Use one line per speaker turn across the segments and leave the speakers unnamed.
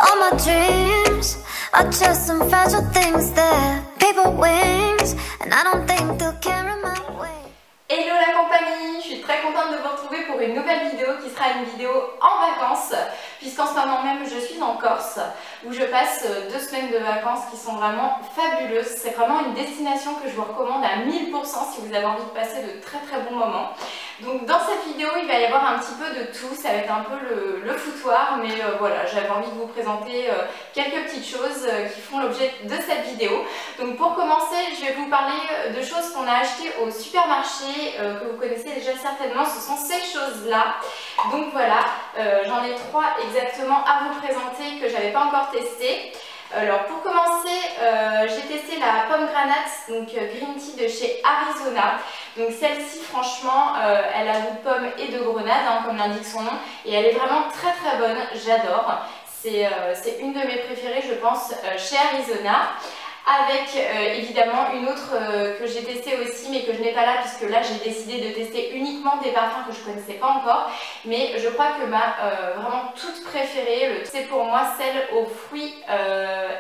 All my dreams are just some fragile things that paper wings, and I don't think they'll carry my weight.
Hello la compagnie, je suis très contente de vous retrouver pour une nouvelle vidéo qui sera une vidéo en vacances, puisqu'en ce moment même je suis en Corse où je passe 2 semaines de vacances qui sont vraiment fabuleuses. C'est vraiment une destination que je vous recommande à 1000% si vous avez envie de passer de très bons moments. Donc dans cette vidéo il va y avoir un petit peu de tout, ça va être un peu le foutoir, mais voilà, j'avais envie de vous présenter quelques petites choses qui font l'objet de cette vidéo. Donc pour commencer, je vais vous parler de choses qu'on a achetées au supermarché, que vous connaissez déjà certainement, ce sont ces choses-là. Donc voilà, j'en ai 3 exactement à vous présenter que j'avais pas encore testé. Alors pour commencer, j'ai testé la pomme granate, donc green tea de chez Arizona. Donc celle-ci franchement, elle a goût de pomme et de grenade, hein, comme l'indique son nom, et elle est vraiment très bonne, j'adore. C'est une de mes préférées je pense chez Arizona. Avec évidemment une autre que j'ai testée aussi mais que je n'ai pas là puisque là j'ai décidé de tester uniquement des parfums que je ne connaissais pas encore, mais je crois que ma vraiment toute préférée, c'est pour moi celle aux fruits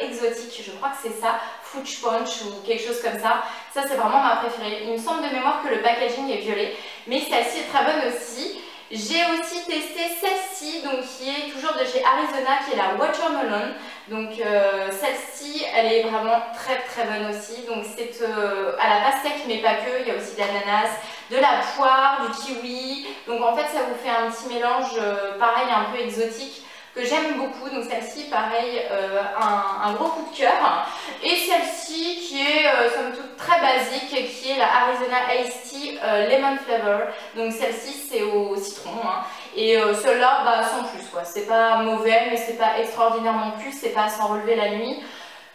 exotiques, je crois que c'est ça, Fruit Punch ou quelque chose comme ça. Ça c'est vraiment ma préférée. Il me semble de mémoire que le packaging est violet, mais celle-ci est très bonne aussi. J'ai aussi testé celle-ci, donc qui est toujours de chez Arizona, qui est la Watermelon. Donc celle-ci, elle est vraiment très bonne aussi. Donc c'est à la pastèque, mais pas que. Il y a aussi de l'ananas, de la poire, du kiwi. Donc en fait, ça vous fait un petit mélange pareil, un peu exotique, que j'aime beaucoup. Donc celle-ci, pareil, un gros coup de cœur. Et celle-ci qui est somme toute très basique, qui est la Arizona Iced Tea Lemon Flavor. Donc celle-ci c'est au citron, hein. Et celle-là bah, sans plus quoi. C'est pas mauvais mais c'est pas extraordinaire non plus, c'est pas à s'en relever la nuit.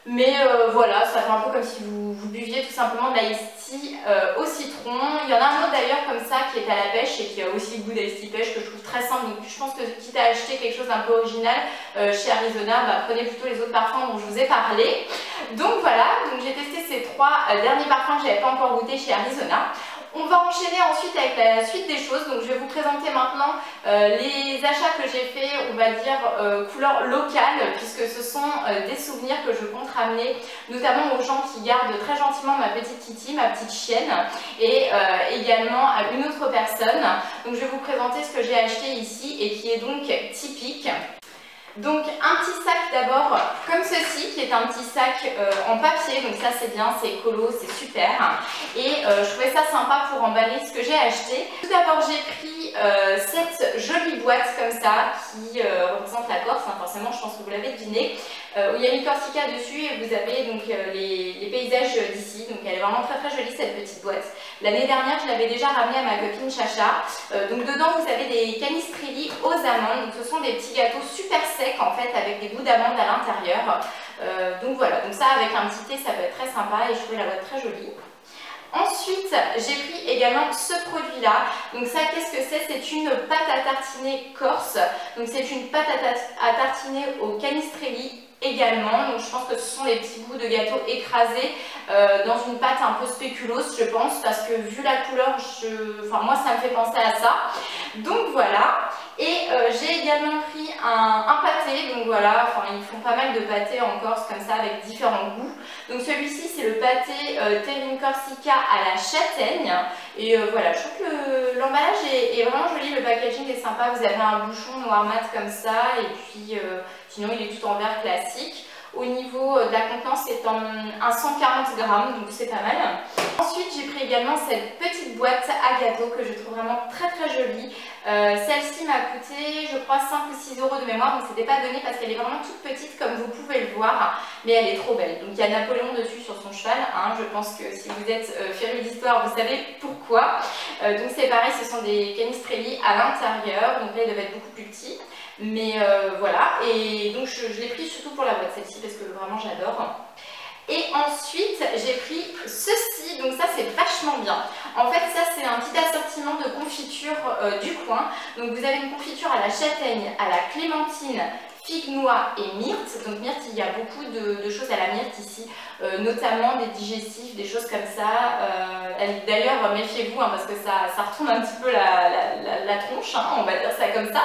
Mais voilà, ça fait un peu comme si vous buviez tout simplement de l'Iced Tea au citron. Il y en a un autre d'ailleurs comme ça qui est à la pêche et qui a aussi le goût d'Iced Tea pêche que je trouve très simple. Donc je pense que quitte à acheter quelque chose d'un peu original chez Arizona, bah, prenez plutôt les autres parfums dont je vous ai parlé. Donc voilà, donc j'ai testé ces 3 derniers parfums que j'avais pas encore goûté chez Arizona. On va enchaîner ensuite avec la suite des choses. Donc je vais vous présenter maintenant les achats que j'ai fait, on va dire couleur locale, puisque ce sont des souvenirs que je compte ramener notamment aux gens qui gardent très gentiment ma petite Kitty, ma petite chienne, et également à une autre personne. Donc je vais vous présenter ce que j'ai acheté ici et qui est donc typique. Donc un petit sac d'abord comme ceci, qui est un petit sac en papier, donc ça c'est bien, c'est écolo, c'est super. Et je trouvais ça sympa pour emballer ce que j'ai acheté. Tout d'abord j'ai pris cette jolie boîte comme ça qui représente la Corse, hein, forcément je pense que vous l'avez deviné, où il y a mis Corsica dessus et vous avez donc les paysages d'ici. Donc elle est vraiment très jolie cette petite boîte. L'année dernière je l'avais déjà ramenée à ma copine Chacha. Donc dedans vous avez des canistrilli aux amandes, donc ce sont des petits gâteaux super secs en fait avec des bouts d'amandes à l'intérieur. Donc voilà, donc ça avec un petit thé ça peut être très sympa et je trouvais la boîte très jolie. Ensuite, j'ai pris également ce produit-là. Donc ça, qu'est-ce que c'est? C'est une pâte à tartiner corse. Donc c'est une pâte à tartiner au canistrilli également. Donc je pense que ce sont des petits bouts de gâteau écrasés dans une pâte un peu spéculoos, je pense, parce que vu la couleur, enfin moi ça me fait penser à ça. Donc voilà. Et j'ai également pris un pâté, donc voilà, enfin ils font pas mal de pâtés en Corse comme ça avec différents goûts. Donc celui-ci c'est le pâté Terrine Corsica à la châtaigne. Et voilà, je trouve que l'emballage est vraiment joli, le packaging est sympa, vous avez un bouchon noir mat comme ça et puis sinon il est tout en verre classique. Au niveau de la contenance, c'est un 140 grammes, donc c'est pas mal. Ensuite, j'ai pris également cette petite boîte à gâteaux que je trouve vraiment très jolie. Celle-ci m'a coûté, je crois, 5 ou 6 € de mémoire, donc c'était pas donné parce qu'elle est vraiment toute petite comme vous pouvez le voir, mais elle est trop belle. Donc il y a Napoléon dessus sur son cheval, hein. Je pense que si vous êtes féru d'histoire, vous savez pourquoi. Donc c'est pareil, ce sont des canistrilli à l'intérieur, donc là ils doivent être beaucoup plus petits. Mais voilà, et donc je l'ai pris surtout pour la boîte celle-ci parce que vraiment j'adore. Et ensuite j'ai pris ceci, donc ça c'est vachement bien. En fait ça c'est un petit assortiment de confiture du coin. Donc vous avez une confiture à la châtaigne, à la clémentine, figue, noix et myrte. Donc myrte, il y a beaucoup de choses à la myrte ici, notamment des digestifs, des choses comme ça. D'ailleurs méfiez-vous hein, parce que ça retourne un petit peu la tronche, hein, on va dire ça comme ça.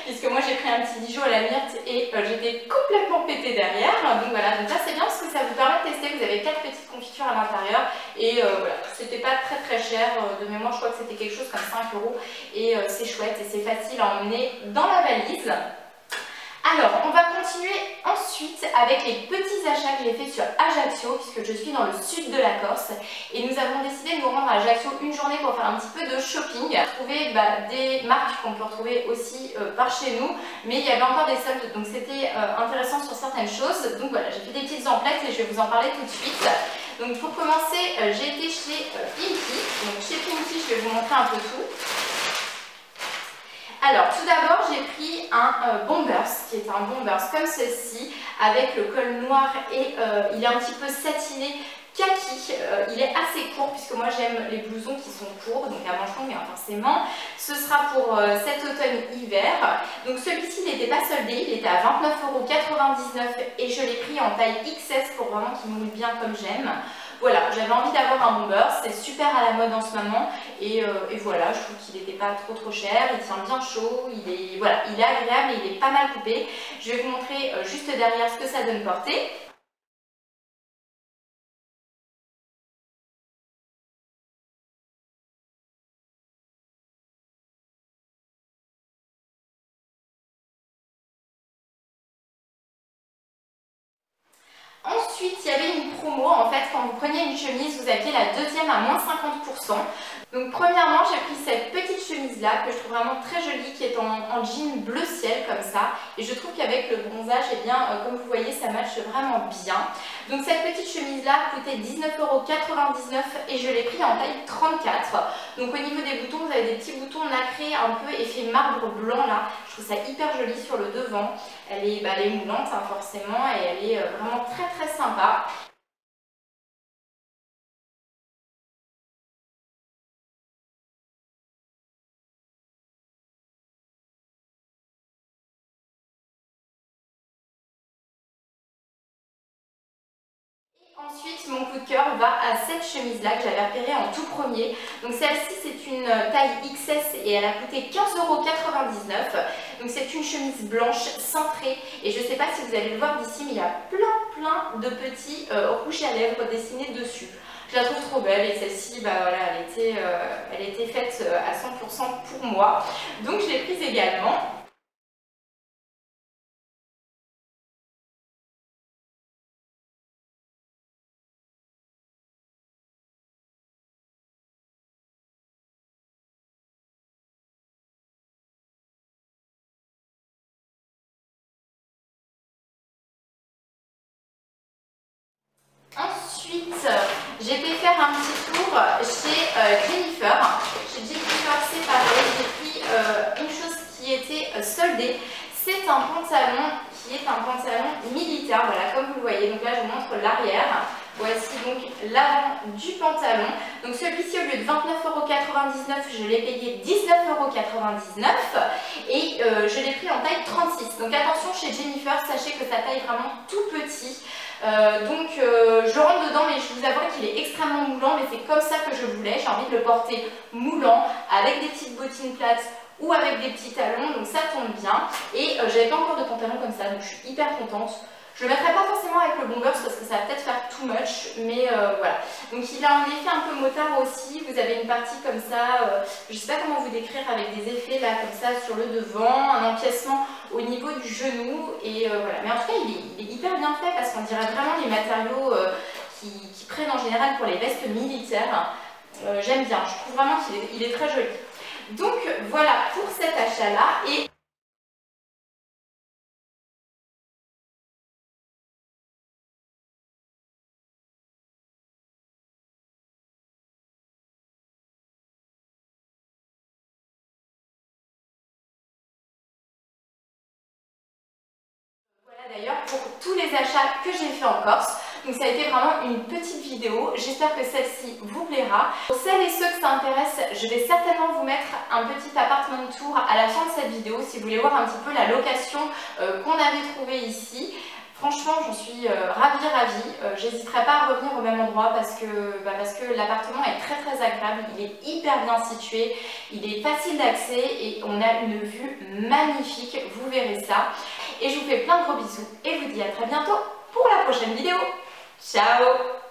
Puisque moi j'ai pris un petit Dijon à la myrte et j'étais est complètement pété derrière. Donc voilà, donc ça c'est bien parce que ça vous permet de tester. Vous avez 4 petites confitures à l'intérieur et voilà, c'était pas très cher. De mémoire, je crois que c'était quelque chose comme 5 € et c'est chouette et c'est facile à emmener dans la valise. Alors, on va continuer ensuite avec les petits achats que j'ai fait sur Ajaccio, puisque je suis dans le sud de la Corse. Et nous avons décidé de nous rendre à Ajaccio une journée pour faire un petit peu de shopping. Trouver des marques qu'on peut retrouver aussi par chez nous, mais il y avait encore des soldes, donc c'était intéressant sur certaines choses. Donc voilà, j'ai fait des petites emplettes et je vais vous en parler tout de suite. Donc pour commencer, j'ai été chez Pimki. Donc chez Pimki, je vais vous montrer un peu tout. Alors tout d'abord j'ai pris un bombers qui est un bombers comme ceci avec le col noir et il est un petit peu satiné kaki, il est assez court puisque moi j'aime les blousons qui sont courts, donc à manches longues forcément. Ce sera pour cet automne-hiver. Donc celui-ci il n'était pas soldé, il était à 29,99 € et je l'ai pris en taille XS pour vraiment qu'il moule bien comme j'aime. Voilà, j'avais envie d'avoir un bomber, c'est super à la mode en ce moment et voilà, je trouve qu'il n'était pas trop cher, il tient bien chaud, voilà, il est agréable et il est pas mal coupé. Je vais vous montrer juste derrière ce que ça donne portée. Ensuite, il y avait une promo, en fait, quand vous preniez une chemise, vous aviez la deuxième à moins 50%. Donc premièrement, j'ai pris cette petite chemise-là, que je trouve vraiment très jolie, qui est en jean bleu ciel, comme ça. Et je trouve qu'avec le bronzage, eh bien, comme vous voyez, ça matche vraiment bien. Donc cette petite chemise-là coûtait 19,99 € et je l'ai pris en taille 34. Donc au niveau des boutons, vous avez des petits boutons nacrés, un peu effet marbre blanc, là. Je trouve ça hyper joli sur le devant. Elle est moulante, hein, forcément, et elle est vraiment très sympa. Ensuite, mon coup de cœur va à cette chemise-là que j'avais repérée en tout premier. Donc celle-ci, c'est une taille XS et elle a coûté 15,99 €. Donc c'est une chemise blanche cintrée et je ne sais pas si vous allez le voir d'ici, mais il y a plein de petits rouges à lèvres dessinés dessus. Je la trouve trop belle et celle-ci, bah voilà, elle était faite à 100% pour moi. Donc je l'ai prise également. Ensuite, j'ai été faire un petit tour chez Jennifer. Chez Jennifer, c'est pareil, j'ai pris une chose qui était soldée. C'est un pantalon qui est un pantalon militaire, voilà, comme vous le voyez. Donc là, je vous montre l'arrière. Voici donc l'avant du pantalon. Donc celui-ci, au lieu de 29,99 €, je l'ai payé 19,99 € et je l'ai pris en taille 36. Donc attention, chez Jennifer, sachez que sa taille est vraiment tout petit. Je rentre dedans, mais je vous avoue qu'il est extrêmement moulant, mais c'est comme ça que je voulais. J'ai envie de le porter moulant, avec des petites bottines plates ou avec des petits talons, donc ça tombe bien. Et j'avais pas encore de pantalon comme ça, donc je suis hyper contente. Je ne le mettrai pas forcément avec le bombers parce que ça va peut-être faire too much, mais voilà. Donc il a un effet un peu motard aussi, vous avez une partie comme ça, je ne sais pas comment vous décrire, avec des effets là comme ça sur le devant, un empiècement au niveau du genou, et voilà. Mais en tout cas il est hyper bien fait parce qu'on dirait vraiment les matériaux qui prennent en général pour les vestes militaires. J'aime bien, je trouve vraiment qu'il est très joli. Donc voilà pour cet achat là. Et d'ailleurs pour tous les achats que j'ai fait en Corse. Donc ça a été vraiment une petite vidéo, j'espère que celle-ci vous plaira. Pour celles et ceux que ça intéresse, je vais certainement vous mettre un petit appartement tour à la fin de cette vidéo si vous voulez voir un petit peu la location qu'on avait trouvée ici. Franchement, j'en suis ravie. J'hésiterai pas à revenir au même endroit parce que l'appartement est très agréable, il est hyper bien situé, il est facile d'accès et on a une vue magnifique, vous verrez ça. Et je vous fais plein de gros bisous et vous dis à très bientôt pour la prochaine vidéo. Ciao!